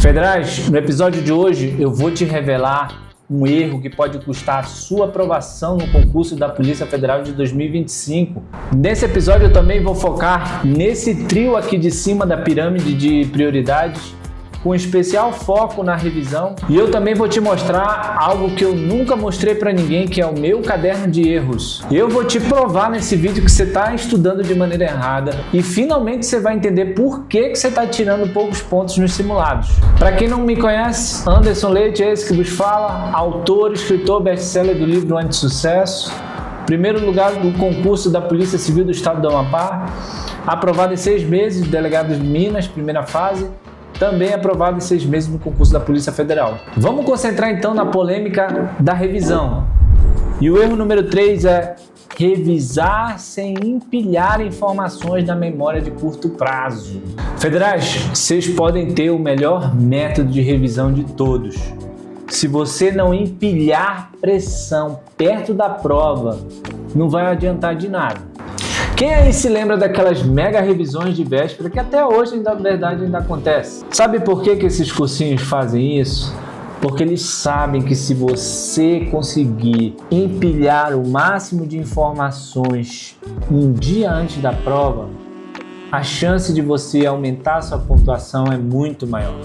Federais, no episódio de hoje eu vou te revelar um erro que pode custar a sua aprovação no concurso da Polícia Federal de 2025. Nesse episódio eu também vou focar nesse trio aqui de cima da pirâmide de prioridades, com especial foco na revisão, e eu também vou te mostrar algo que eu nunca mostrei para ninguém, que é o meu caderno de erros. Eu vou te provar nesse vídeo que você está estudando de maneira errada e finalmente você vai entender por que você está tirando poucos pontos nos simulados. Para quem não me conhece, Anderson Leite é esse que vos fala, autor, escritor, best-seller do livro Anti-Sucesso, primeiro lugar do concurso da Polícia Civil do Estado do Amapá, aprovado em 6 meses, delegado de Minas, primeira fase, também aprovado em 6 meses no concurso da Polícia Federal. Vamos concentrar então na polêmica da revisão. E o erro número 3 é revisar sem empilhar informações na memória de curto prazo. Federais, vocês podem ter o melhor método de revisão de todos. Se você não empilhar pressão perto da prova, não vai adiantar de nada. Quem aí se lembra daquelas mega revisões de véspera que até hoje, na verdade, ainda acontece? Sabe por que esses cursinhos fazem isso? Porque eles sabem que se você conseguir empilhar o máximo de informações um dia antes da prova, a chance de você aumentar a sua pontuação é muito maior.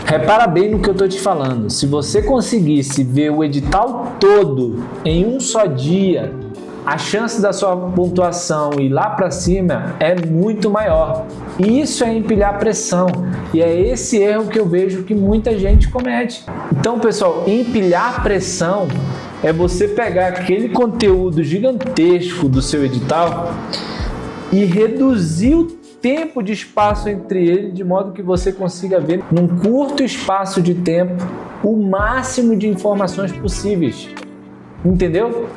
Repara bem no que eu estou te falando. Se você conseguisse ver o edital todo em um só dia, a chance da sua pontuação ir lá para cima é muito maior. E isso é empilhar pressão. E é esse erro que eu vejo que muita gente comete. Então, pessoal, empilhar pressão é você pegar aquele conteúdo gigantesco do seu edital e reduzir o tempo de espaço entre ele, de modo que você consiga ver num curto espaço de tempo o máximo de informações possíveis. Entendeu?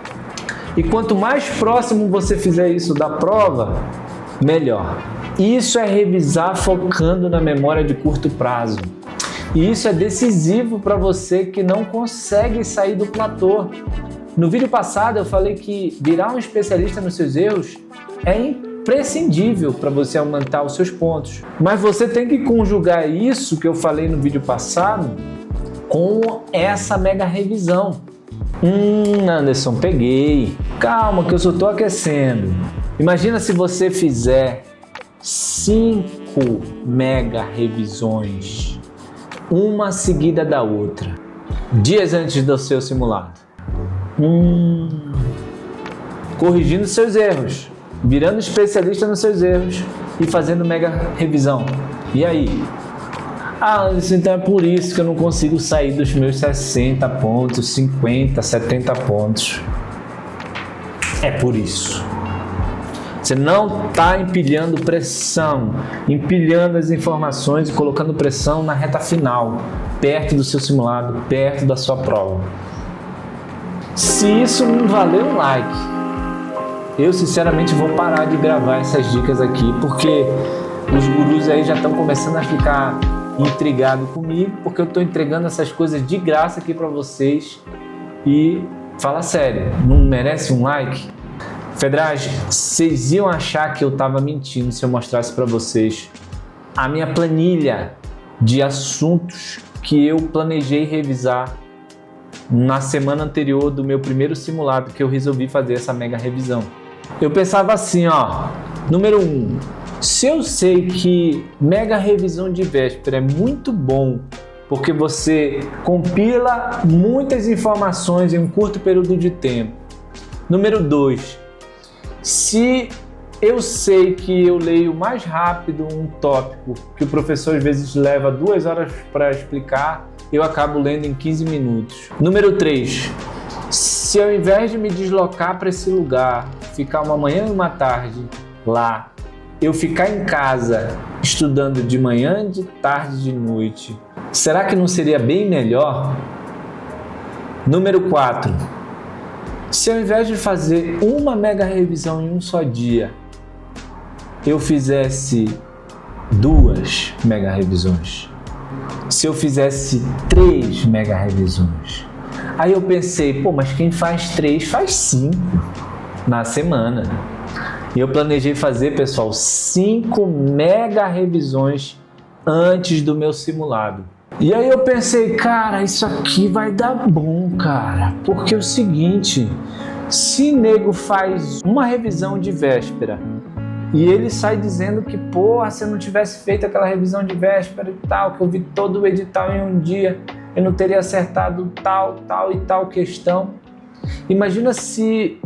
E quanto mais próximo você fizer isso da prova, melhor. Isso é revisar focando na memória de curto prazo. E isso é decisivo para você que não consegue sair do platô. No vídeo passado eu falei que virar um especialista nos seus erros é imprescindível para você aumentar os seus pontos. Mas você tem que conjugar isso que eu falei no vídeo passado com essa mega revisão. Anderson, peguei. Calma que eu só estou aquecendo. Imagina se você fizer 5 mega revisões, uma seguida da outra, dias antes do seu simulado. Corrigindo seus erros, virando especialista nos seus erros e fazendo mega revisão. E aí? Então é por isso que eu não consigo sair dos meus 60 pontos, 50, 70 pontos. É por isso. Você não está empilhando pressão, empilhando as informações e colocando pressão na reta final, perto do seu simulado, perto da sua prova. Se isso não valer um like, eu sinceramente vou parar de gravar essas dicas aqui, porque os gurus aí já estão começando a ficar intrigado comigo, porque eu estou entregando essas coisas de graça aqui para vocês. E fala sério, não merece um like? Federais, vocês iam achar que eu estava mentindo se eu mostrasse para vocês a minha planilha de assuntos que eu planejei revisar na semana anterior do meu primeiro simulado, que eu resolvi fazer essa mega revisão. Eu pensava assim, ó, número 1, se eu sei que mega revisão de véspera é muito bom, porque você compila muitas informações em um curto período de tempo. Número 2, se eu sei que eu leio mais rápido um tópico que o professor às vezes leva 2 horas para explicar, eu acabo lendo em 15 minutos. Número 3, se ao invés de me deslocar para esse lugar, ficar uma manhã e uma tarde lá, eu ficar em casa estudando de manhã, de tarde, de noite, será que não seria bem melhor? Número 4, se ao invés de fazer uma mega revisão em um só dia, eu fizesse 2 mega revisões, se eu fizesse 3 mega revisões, aí eu pensei, mas quem faz 3 faz 5 na semana. E eu planejei fazer, pessoal, 5 mega revisões antes do meu simulado. E aí eu pensei, cara, isso aqui vai dar bom, cara. Porque é o seguinte, se nego faz uma revisão de véspera e ele sai dizendo que, porra, se eu não tivesse feito aquela revisão de véspera e tal, que eu vi todo o edital em um dia, eu não teria acertado tal e tal questão. Imagina se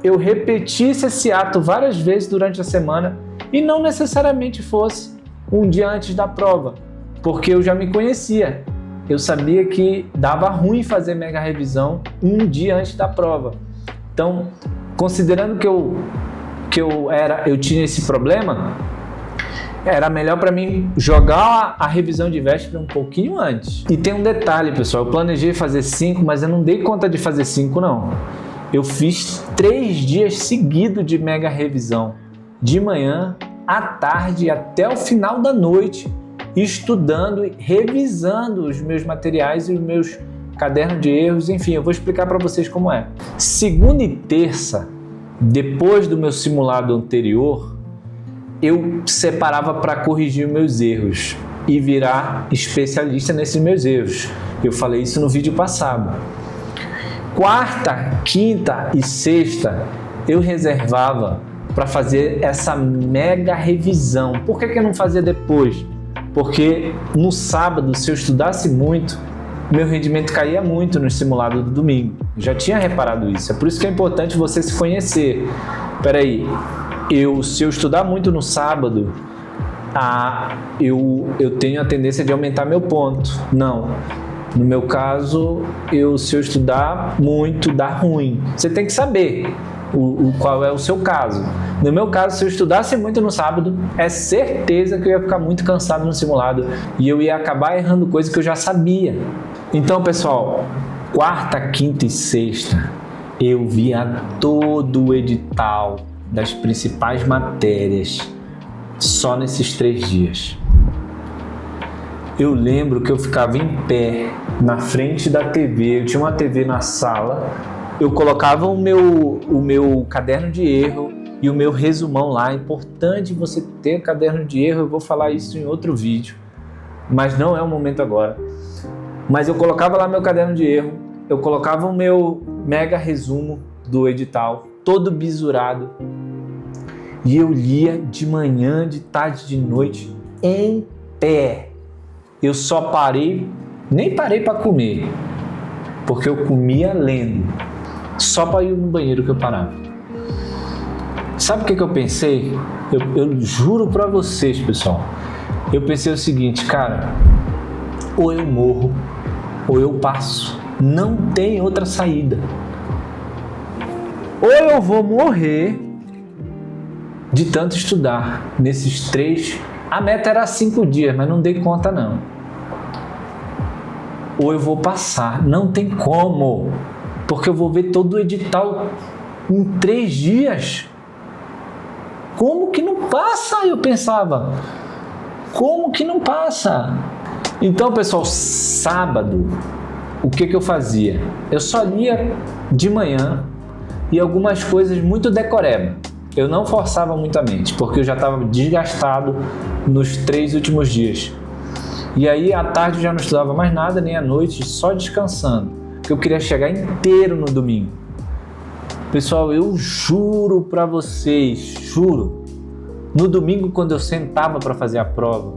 eu repetisse esse ato várias vezes durante a semana e não necessariamente fosse um dia antes da prova, porque eu já me conhecia. Eu sabia que dava ruim fazer mega revisão um dia antes da prova. Então, considerando que eu tinha esse problema, era melhor para mim jogar a revisão de véspera um pouquinho antes. E tem um detalhe, pessoal, eu planejei fazer 5, mas eu não dei conta de fazer 5 não. Eu fiz 3 dias seguidos de mega revisão, de manhã, à tarde e até o final da noite, estudando e revisando os meus materiais e os meus cadernos de erros. Enfim, eu vou explicar para vocês como é. Segunda e terça, depois do meu simulado anterior, eu separava para corrigir meus erros e virar especialista nesses meus erros. Eu falei isso no vídeo passado. Quarta, quinta e sexta eu reservava para fazer essa mega revisão. Por que eu não fazia depois? Porque no sábado, se eu estudasse muito, meu rendimento caía muito no simulado do domingo. Eu já tinha reparado isso. É por isso que é importante você se conhecer. Peraí, se eu estudar muito no sábado, eu tenho a tendência de aumentar meu ponto. Não. No meu caso, se eu estudar muito, dá ruim. Você tem que saber qual é o seu caso. No meu caso, se eu estudasse muito no sábado, é certeza que eu ia ficar muito cansado no simulado e eu ia acabar errando coisas que eu já sabia. Então, pessoal, quarta, quinta e sexta, eu via todo o edital das principais matérias só nesses 3 dias. Eu lembro que eu ficava em pé na frente da TV, eu tinha uma TV na sala, eu colocava o meu caderno de erro e o meu resumão lá. É importante você ter caderno de erro, eu vou falar isso em outro vídeo, mas não é o momento agora. Mas eu colocava lá meu caderno de erro, eu colocava o meu mega resumo do edital, todo bisurado, e eu lia de manhã, de tarde, de noite, em pé. Eu só nem parei para comer, porque eu comia lendo, só para ir no banheiro que eu parava. Sabe o que eu pensei? Eu juro para vocês, pessoal, eu pensei o seguinte, cara, ou eu morro, ou eu passo, não tem outra saída. Ou eu vou morrer de tanto estudar nesses 3. A meta era 5 dias, mas não dei conta não. Ou eu vou passar, não tem como, porque eu vou ver todo o edital em 3 dias. Como que não passa? Eu pensava, como que não passa? Então, pessoal, sábado, o que eu fazia? Eu só lia de manhã e algumas coisas muito decoreba. Eu não forçava muito a mente, porque eu já estava desgastado nos 3 últimos dias. E aí, à tarde, eu já não estudava mais nada, nem à noite, só descansando, porque eu queria chegar inteiro no domingo. Pessoal, eu juro para vocês, juro, no domingo, quando eu sentava para fazer a prova,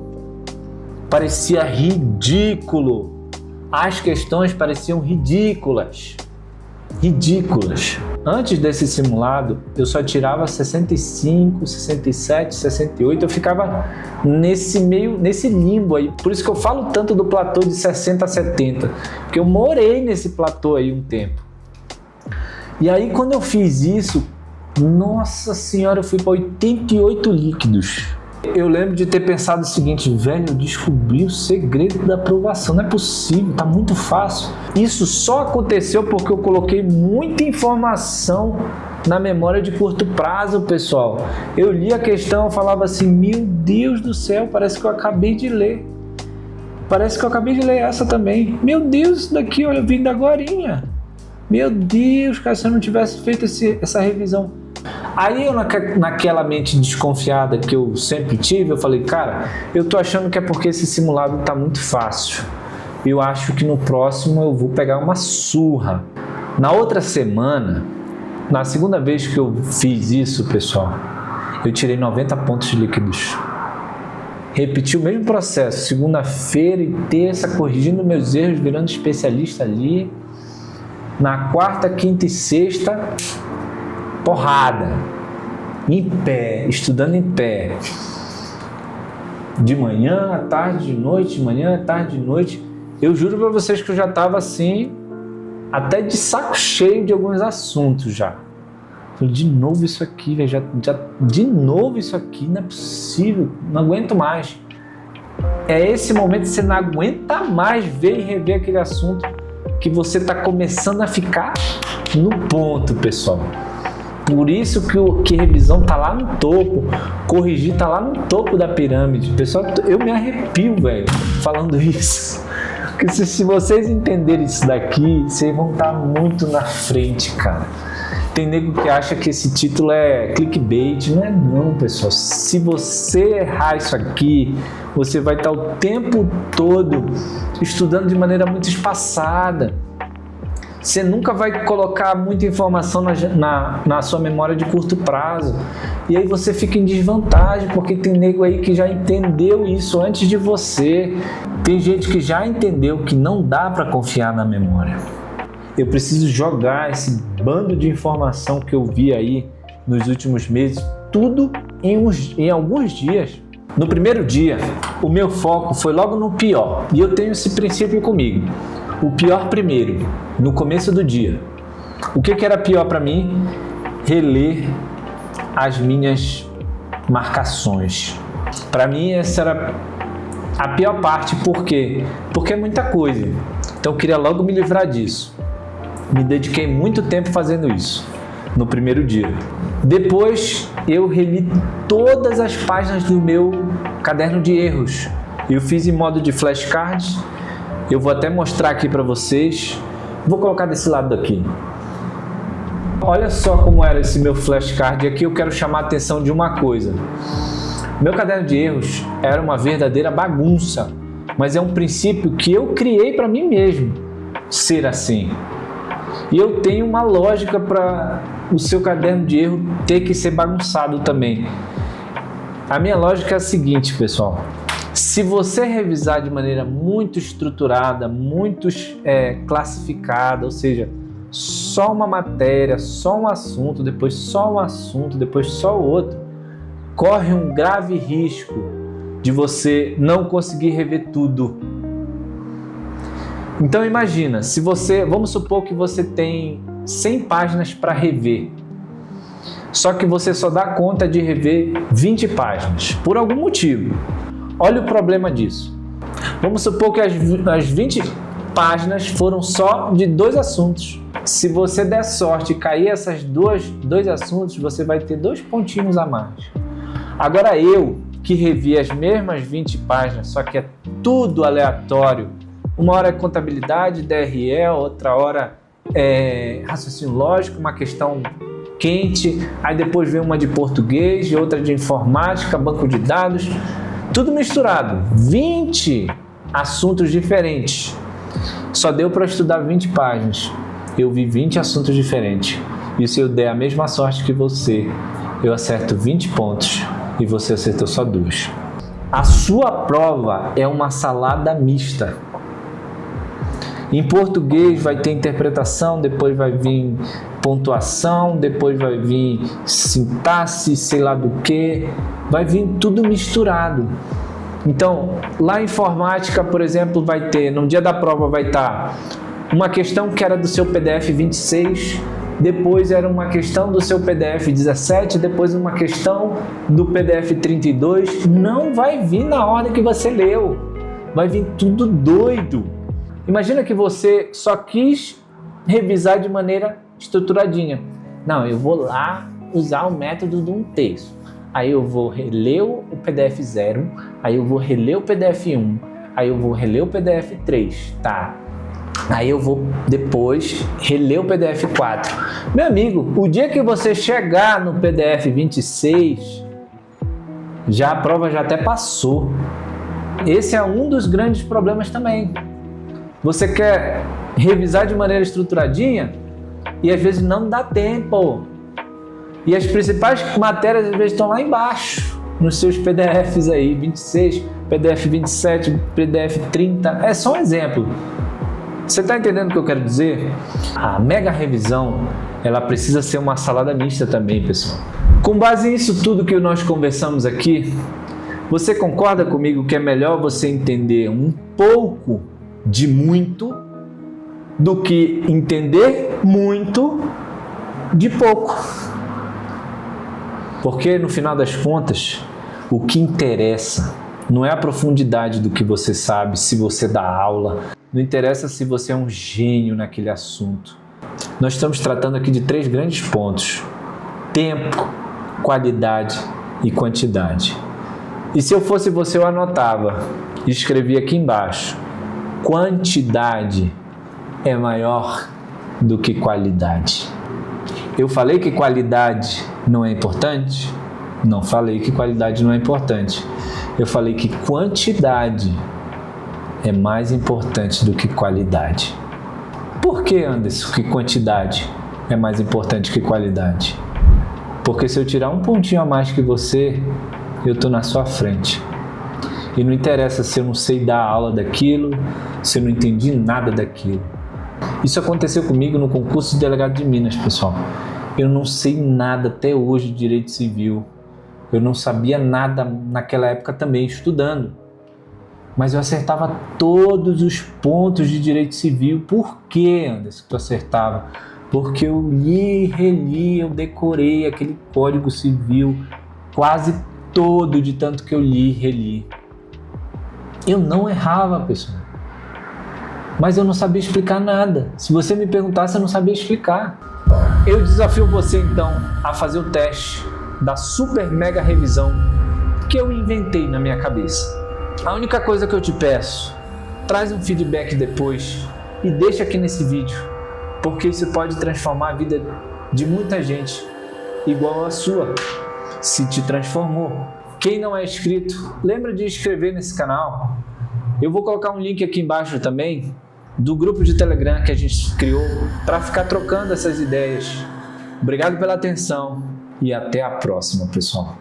parecia ridículo. As questões pareciam ridículas. Antes desse simulado, eu só tirava 65, 67, 68, eu ficava nesse limbo aí. Por isso que eu falo tanto do platô de 60 a 70, porque eu morei nesse platô aí um tempo. E aí, quando eu fiz isso, nossa senhora, eu fui para 88 líquidos. Eu lembro de ter pensado o seguinte, velho, eu descobri o segredo da aprovação, não é possível, tá muito fácil. Isso só aconteceu porque eu coloquei muita informação na memória de curto prazo, pessoal. Eu li a questão, eu falava assim, meu Deus do céu, parece que eu acabei de ler. Parece que eu acabei de ler essa também. Meu Deus, isso daqui, olha, eu vim da agorinha. Meu Deus, cara, se eu não tivesse feito essa revisão. Aí eu, naquela mente desconfiada que eu sempre tive, eu falei, cara, eu tô achando que é porque esse simulado tá muito fácil. eu acho que no próximo eu vou pegar uma surra. Na outra semana, na segunda vez que eu fiz isso, pessoal, eu tirei 90 pontos líquidos. Repeti o mesmo processo, segunda-feira e terça, corrigindo meus erros, virando especialista ali. Na quarta, quinta e sexta, porrada. Em pé, estudando em pé. De manhã, à tarde, de noite, de manhã, à tarde, de noite. Eu juro para vocês que eu já estava assim, até de saco cheio de alguns assuntos já. Falei, de novo isso aqui, velho, de novo isso aqui, não é possível, não aguento mais. É esse momento que você não aguenta mais ver e rever aquele assunto que você está começando a ficar no ponto, pessoal. Por isso que revisão tá lá no topo, corrigir tá lá no topo da pirâmide. Pessoal, eu me arrepio, velho, falando isso. Porque se vocês entenderem isso daqui, vocês vão estar muito na frente, cara. Tem nego que acha que esse título é clickbait. Não é não, pessoal. Se você errar isso aqui, você vai estar o tempo todo estudando de maneira muito espaçada. Você nunca vai colocar muita informação na sua memória de curto prazo. E aí você fica em desvantagem, porque tem nego aí que já entendeu isso antes de você. Tem gente que já entendeu que não dá para confiar na memória. Eu preciso jogar esse bando de informação que eu vi aí nos últimos meses, tudo em alguns dias. No primeiro dia, o meu foco foi logo no pior. E eu tenho esse princípio comigo. O pior primeiro, no começo do dia. O que era pior para mim? Reler as minhas marcações. Para mim essa era a pior parte. Por quê? Porque é muita coisa. Então eu queria logo me livrar disso. Me dediquei muito tempo fazendo isso, no primeiro dia. Depois eu reli todas as páginas do meu caderno de erros. Eu fiz em modo de flashcards. Eu vou até mostrar aqui para vocês. Vou colocar desse lado daqui. Olha só como era esse meu flashcard. Aqui eu quero chamar a atenção de uma coisa. Meu caderno de erros era uma verdadeira bagunça, mas é um princípio que eu criei para mim mesmo ser assim. E eu tenho uma lógica para o seu caderno de erro ter que ser bagunçado também. A minha lógica é a seguinte, pessoal. Se você revisar de maneira muito estruturada, muito classificada, ou seja, só uma matéria, só um assunto, depois só um assunto, depois só o outro, corre um grave risco de você não conseguir rever tudo. Então imagina, vamos supor que você tem 100 páginas para rever, só que você só dá conta de rever 20 páginas, por algum motivo. Olha o problema disso. Vamos supor que as 20 páginas foram só de 2 assuntos. Se você der sorte e cair essas dois assuntos, você vai ter 2 pontinhos a mais. Agora eu, que revi as mesmas 20 páginas, só que é tudo aleatório. Uma hora é contabilidade, DRE, outra hora é raciocínio lógico, uma questão quente, aí depois vem uma de português, outra de informática, banco de dados, tudo misturado. 20 assuntos diferentes. Só deu para estudar 20 páginas. Eu vi 20 assuntos diferentes. E se eu der a mesma sorte que você, eu acerto 20 pontos e você acertou só 2. A sua prova é uma salada mista. Em português vai ter interpretação, depois vai vir pontuação, depois vai vir sintaxe, sei lá do que, vai vir tudo misturado. Então, lá em informática, por exemplo, vai ter, no dia da prova vai estar uma questão que era do seu PDF 26, depois era uma questão do seu PDF 17, depois uma questão do PDF 32. Não vai vir na ordem que você leu, vai vir tudo doido. Imagina que você só quis revisar de maneira estruturadinha. Não, eu vou lá usar o método de 1/3. Aí eu vou reler o PDF 0, aí eu vou reler o PDF 1, aí eu vou reler o PDF 3, tá? Aí eu vou depois reler o PDF 4. Meu amigo, o dia que você chegar no PDF 26, a prova já até passou. Esse é um dos grandes problemas também. Você quer revisar de maneira estruturadinha e às vezes não dá tempo. E as principais matérias às vezes estão lá embaixo, nos seus PDFs aí, 26, PDF 27, PDF 30, é só um exemplo. Você está entendendo o que eu quero dizer? A mega revisão, ela precisa ser uma salada mista também, pessoal. Com base nisso tudo que nós conversamos aqui, você concorda comigo que é melhor você entender um pouco de muito do que entender muito de pouco? Porque no final das contas, o que interessa não é a profundidade do que você sabe, se você dá aula, não interessa se você é um gênio naquele assunto. Nós estamos tratando aqui de 3 grandes pontos: tempo, qualidade e quantidade. E se eu fosse você, eu anotava e escrevia aqui embaixo: quantidade é maior do que qualidade. Eu falei que qualidade não é importante? Não falei que qualidade não é importante. Eu falei que quantidade é mais importante do que qualidade. Por que, Anderson, que quantidade é mais importante que qualidade? Porque se eu tirar um pontinho a mais que você, eu estou na sua frente. E não interessa se eu não sei dar aula daquilo, se eu não entendi nada daquilo. Isso aconteceu comigo no concurso de delegado de Minas, pessoal. Eu não sei nada até hoje de direito civil. Eu não sabia nada naquela época também, estudando. Mas eu acertava todos os pontos de direito civil. Por que, Anderson, que eu acertava? Porque eu li, reli, eu decorei aquele Código Civil quase todo, de tanto que eu li e reli. Eu não errava, pessoal. Mas eu não sabia explicar nada. Se você me perguntasse, eu não sabia explicar. Eu desafio você, então, a fazer o teste da super mega revisão que eu inventei na minha cabeça. A única coisa que eu te peço, traz um feedback depois e deixa aqui nesse vídeo, porque isso pode transformar a vida de muita gente igual a sua, se te transformou. Quem não é inscrito, lembra de inscrever nesse canal. Eu vou colocar um link aqui embaixo também do grupo de Telegram que a gente criou para ficar trocando essas ideias. Obrigado pela atenção e até a próxima, pessoal.